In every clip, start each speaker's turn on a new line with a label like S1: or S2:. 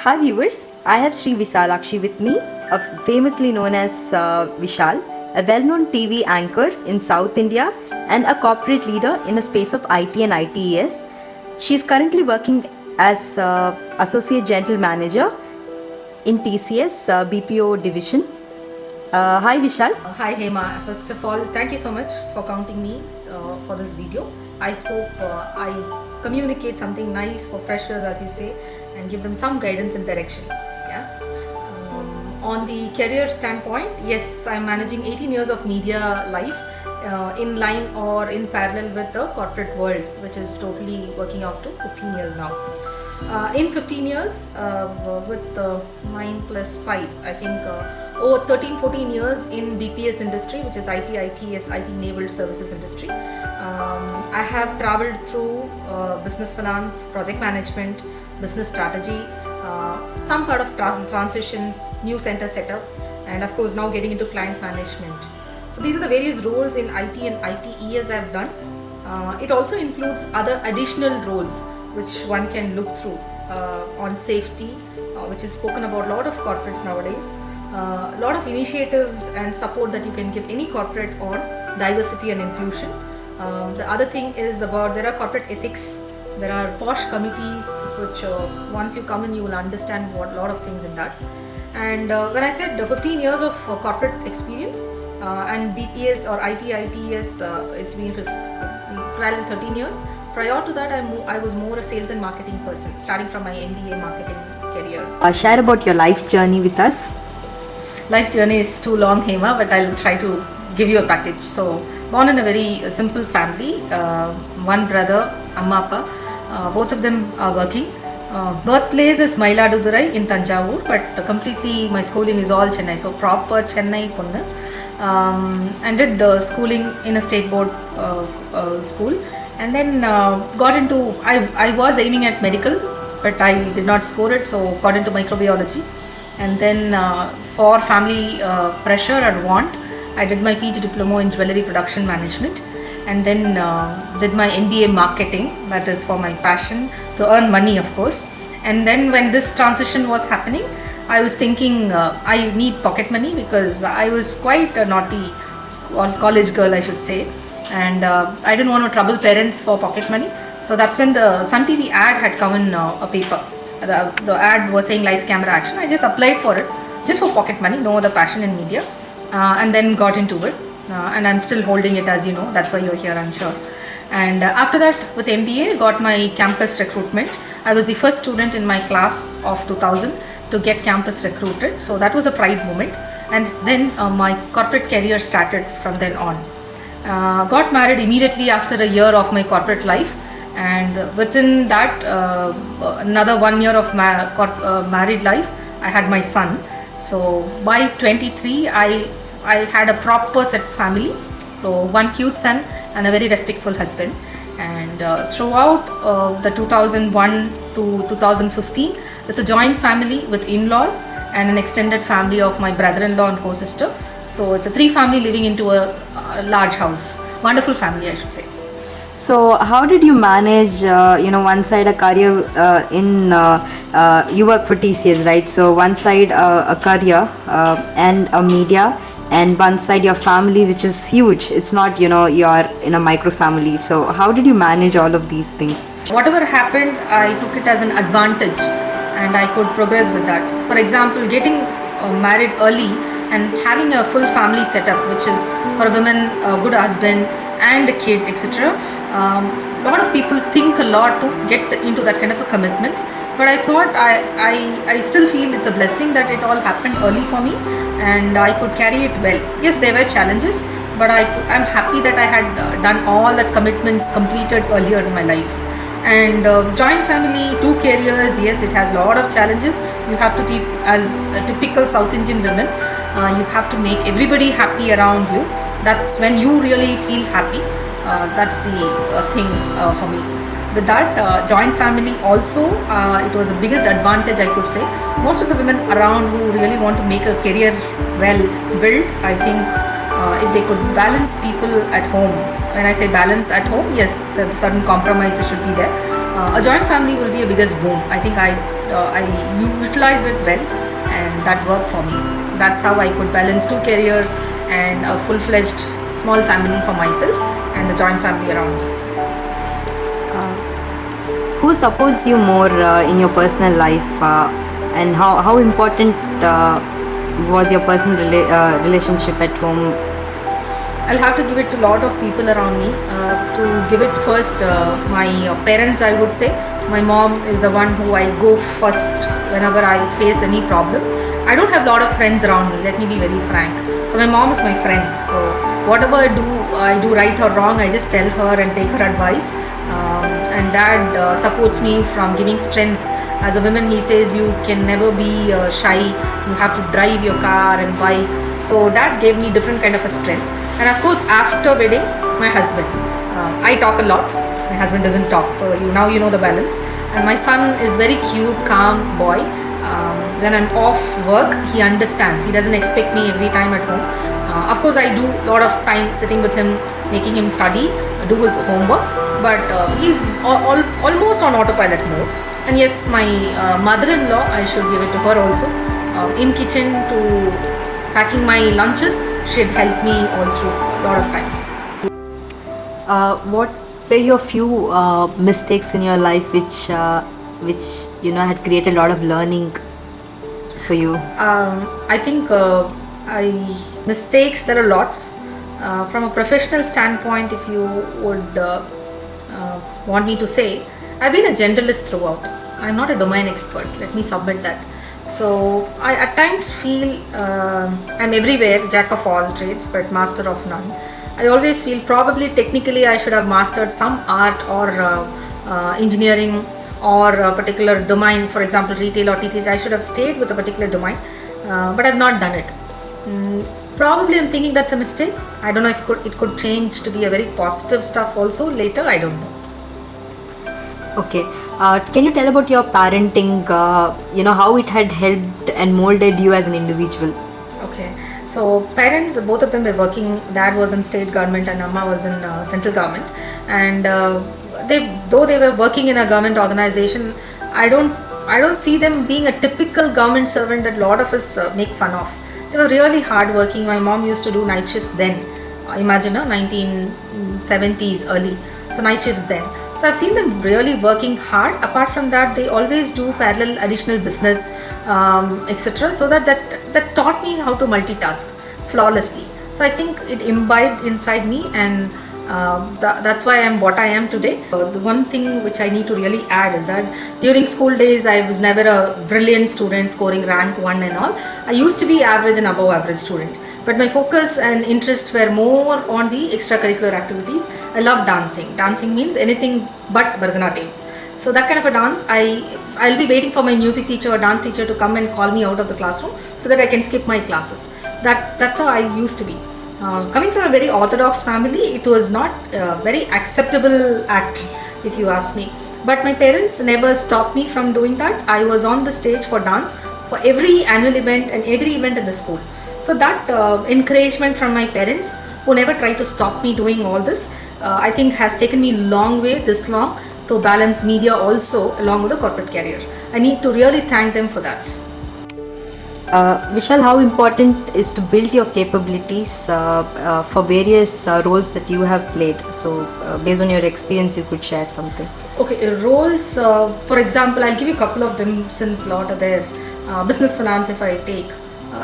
S1: Hi viewers, I have Sri Visalakshi with me, famously known as Vishal, a well-known TV anchor in South India and a corporate leader in the space of IT and ITES. She is currently working as Associate General Manager in TCS BPO division. Hi Vishal.
S2: Hi Hema, first of all thank you so much for counting me for this video. I hope I communicate something nice for freshers, as you say, and give them some guidance and direction. Yeah. On the career standpoint, yes, I'm managing 18 years of media life in line or in parallel with the corporate world, which is totally working out to 15 years now. In 15 years, with 9 plus 5, I think over 13-14 years in BPS industry, which is IT, ITS, IT enabled services industry. I have traveled through business finance, project management, business strategy, some part of transitions, new center setup, and of course now getting into client management. So these are the various roles in IT and ITES I've done. It also includes other additional roles which one can look through on safety, which is spoken about a lot of corporates nowadays. A lot of initiatives and support that you can give any corporate on diversity and inclusion. The other thing is about there are corporate ethics, there are POSH committees which once you come in you will understand what a lot of things in that. And when I said 15 years of corporate experience and BPS or ITES, it's been 12-13 years. Prior to that, I was more a sales and marketing person, starting from my MBA marketing career.
S1: Share about your life journey with us.
S2: Life journey is too long, Hema, but I'll try to give you a package. So, born in a very simple family, one brother, Amma Appa, both of them are working. Birthplace is Mailadurai in Tanjavur, but completely my schooling is all Chennai, so proper Chennai Punna. And did schooling in a state board school, and then got into, I was aiming at medical, but I did not score it, so got into microbiology. And then for family pressure and want, I did my PG diploma in jewelry production management, and then did my MBA marketing, that is for my passion to earn money, of course. And then when this transition was happening, I was thinking I need pocket money because I was quite a naughty college girl, I should say, and I didn't want to trouble parents for pocket money. So that's when the Sun TV ad had come in a paper. The ad was saying lights, camera, action. I just applied for it just for pocket money, no other passion in media, and then got into it. And I'm still holding it, as you know, that's why you're here, I'm sure. And after that, with MBA, got my campus recruitment. I was the first student in my class of 2000 to get campus recruited, so that was a pride moment. And then my corporate career started from then on. Got married immediately after a year of my corporate life, and within that another 1 year of married life, I had my son. So by 23, I had a proper set family, so one cute son and a very respectful husband. And throughout the 2001 to 2015, it's a joint family with in-laws and an extended family of my brother-in-law and co-sister. So it's a 3 family living into a large house. Wonderful family, I should say.
S1: So how did you manage, one side a career you work for TCS, right? So one side a career and a media, and one side your family, which is huge. It's not, you're in a micro family. So how did you manage all of these things?
S2: Whatever happened, I took it as an advantage and I could progress with that. For example, getting married early and having a full family setup, which is for a woman, a good husband and a kid, etc. A lot of people think a lot to get into that kind of a commitment, but I thought I still feel it's a blessing that it all happened early for me and I could carry it well. Yes, there were challenges, but I'm happy that I had done all the commitments completed earlier in my life. And joint family, 2 careers, yes, it has a lot of challenges. You have to be, as a typical South Indian women, you have to make everybody happy around you. That's when you really feel happy. That's the thing for me. With that, joint family also, it was the biggest advantage, I could say. Most of the women around who really want to make a career well built, I think if they could balance people at home. When I say balance at home, yes, certain compromises should be there. A joint family will be a biggest boon. I think I I utilized it well, and that worked for me. That's how I could balance two career and a full-fledged small family for myself and the joint family around me.
S1: Who supports you more in your personal life, and how important was your personal relationship at home?
S2: I'll have to give it to a lot of people around me. To give it first, my parents, I would say. My mom is the one who I go first whenever I face any problem. I don't have a lot of friends around me, let me be very frank. So my mom is my friend. So whatever I do right or wrong, I just tell her and take her advice. And dad supports me from giving strength. As a woman, he says you can never be shy. You have to drive your car and bike. So dad gave me different kind of a strength. And of course, after wedding, my husband. I talk a lot. My husband doesn't talk. So now you know the balance. And my son is very cute, calm boy. When I'm off work, he understands. He doesn't expect me every time at home. Of course, I do a lot of time sitting with him, making him study, do his homework. But he's almost on autopilot mode. And yes, my mother-in-law, I should give it to her also. In kitchen to packing my lunches, she'd help me all through a lot of times.
S1: What were your few mistakes in your life which had created a lot of learning for you?
S2: I think mistakes, there are lots. From a professional standpoint, if you would want me to say, I've been a generalist throughout. I'm not a domain expert, let me submit that. So I at times feel I'm everywhere, jack of all trades but master of none. I always feel probably technically I should have mastered some art or engineering or a particular domain, for example retail or TTH. I should have stayed with a particular domain, but I've not done it. Probably I'm thinking that's a mistake. I don't know if it could change to be a very positive stuff also later, I don't know.
S1: Okay, can you tell about your parenting, how it had helped and molded you as an individual?
S2: Okay, so parents, both of them were working. Dad was in state government and Amma was in central government, and though they were working in a government organization, I don't see them being a typical government servant that a lot of us make fun of. They were really hard working. My mom used to do night shifts then. Imagine 1970s early, so night shifts then. So I've seen them really working hard. Apart from that, they always do parallel additional business, etc. So that taught me how to multitask flawlessly. So I think it imbibed inside me, and that's why I am what I am today. The one thing which I need to really add is that during school days I was never a brilliant student scoring rank 1 and all. I used to be average and above average student, but my focus and interests were more on the extracurricular activities. I love dancing. Dancing means anything but Bharatanatyam. So that kind of a dance, I'll be waiting for my music teacher or dance teacher to come and call me out of the classroom so that I can skip my classes. That's how I used to be. Coming from a very orthodox family, it was not a very acceptable act, if you ask me. But my parents never stopped me from doing that. I was on the stage for dance for every annual event and every event in the school. So that encouragement from my parents, who never tried to stop me doing all this, I think has taken me a long way, this long, to balance media also along with the corporate career. I need to really thank them for that.
S1: Vishal, how important is to build your capabilities for various roles that you have played? So, based on your experience, you could share something.
S2: Okay, roles, for example, I'll give you a couple of them since a lot are there. Business finance, if I take.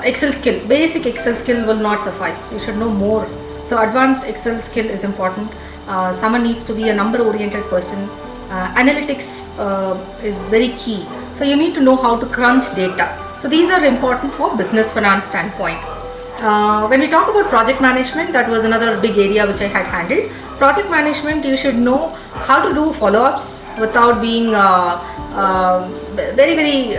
S2: Excel skill, basic Excel skill will not suffice. You should know more. So, advanced Excel skill is important. Someone needs to be a number oriented person. Analytics is very key. So, you need to know how to crunch data. So these are important for business finance standpoint. When we talk about project management, that was another big area which I had handled. Project management, you should know how to do follow-ups without being very,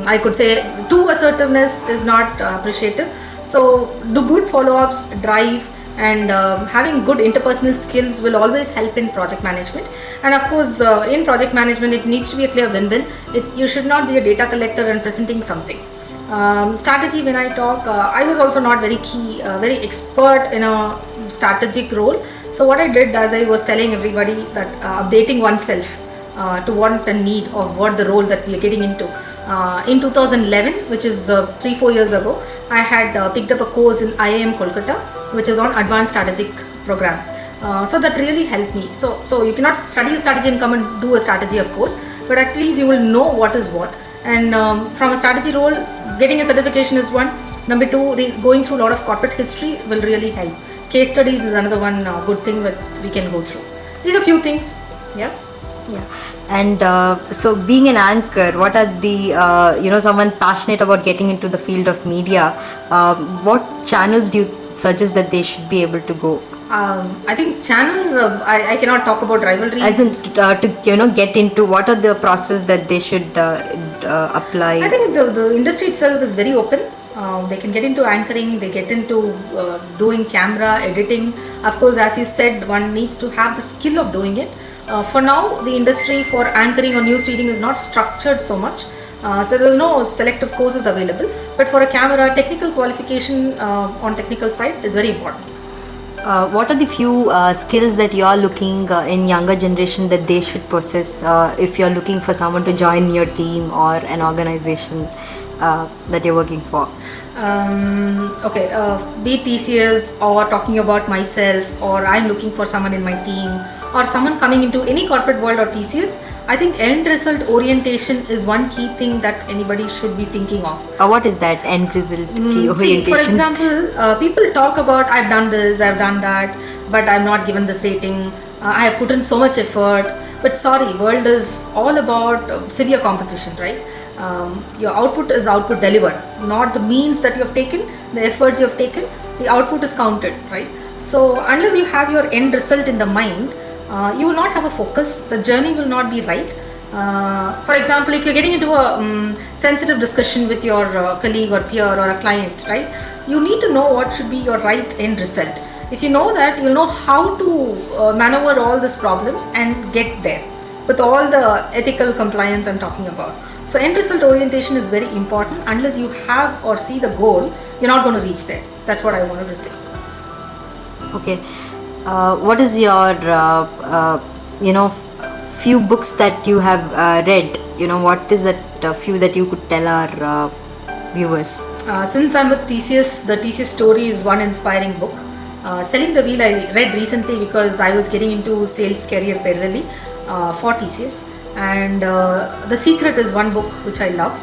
S2: I could say, too assertiveness is not appreciative. So do good follow-ups, drive, and having good interpersonal skills will always help in project management. And of course, in project management, it needs to be a clear win-win. You should not be a data collector and presenting something. Strategy, when I talk, I was also not very very expert in a strategic role. So what I did, as I was telling everybody, that updating oneself, to want and need of what the role that we are getting into. In 2011, which is 3-4 years ago, I had picked up a course in IIM Kolkata, which is on advanced strategic program. So that really helped me. So you cannot study a strategy and come and do a strategy, of course, but at least you will know what is what. And from a strategy role, getting a certification is one. Number two, going through a lot of corporate history will really help. Case studies is another one good thing that we can go through. These are few things. Yeah.
S1: Yeah. And so being an anchor, what are the, someone passionate about getting into the field of media, what channels do you suggest that they should be able to go?
S2: I think channels, I cannot talk about rivalries.
S1: As in to get into, what are the process that they should apply?
S2: I think the industry itself is very open. They can get into anchoring, they get into doing camera, editing. Of course, as you said, one needs to have the skill of doing it. For now, the industry for anchoring or news reading is not structured so much. So there is no selective courses available. But for a camera, technical qualification on technical side is very important.
S1: What are the few skills that you are looking in younger generation that they should possess if you are looking for someone to join your team or an organization that you're working for?
S2: Be it TCS or talking about myself, or I'm looking for someone in my team, or someone coming into any corporate world or TCS, I think end result orientation is one key thing that anybody should be thinking of.
S1: What is that end result key orientation?
S2: See, for example, people talk about I've done this, I've done that, but I'm not given this rating. I have put in so much effort, but sorry, world is all about severe competition, right? Your output is output delivered, not the means that you have taken, the efforts you have taken, the output is counted, right? So unless you have your end result in the mind, you will not have a focus, the journey will not be right. For example, if you're getting into a sensitive discussion with your colleague or peer or a client, right, you need to know what should be your right end result. If you know that, you'll know how to maneuver all these problems and get there with all the ethical compliance I'm talking about. So end result orientation is very important. Unless you have or see the goal, you're not going to reach there. That's what I wanted to say.
S1: Okay. What is your few books that you have read? What is that few that you could tell our viewers?
S2: Since I'm with TCS, the TCS story is one inspiring book. Selling the Wheel I read recently because I was getting into sales career parallelly for TCS, and The Secret is one book which I love.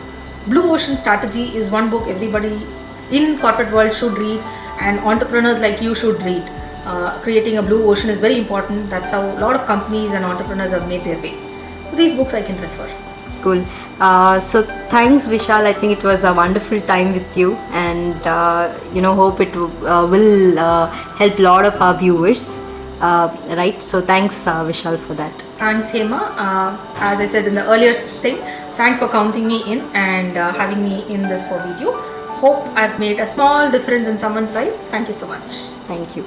S2: Blue Ocean Strategy is one book everybody in corporate world should read, and entrepreneurs like you should read. Creating a blue ocean is very important. That's how a lot of companies and entrepreneurs have made their way. So these books I can refer.
S1: Cool. So thanks, Vishal. I think it was a wonderful time with you, and hope it will help a lot of our viewers. Right. So thanks, Vishal, for that.
S2: Thanks, Hema. As I said in the earlier thing, thanks for counting me in and having me in this for video. Hope I've made a small difference in someone's life. Thank you so much.
S1: Thank you.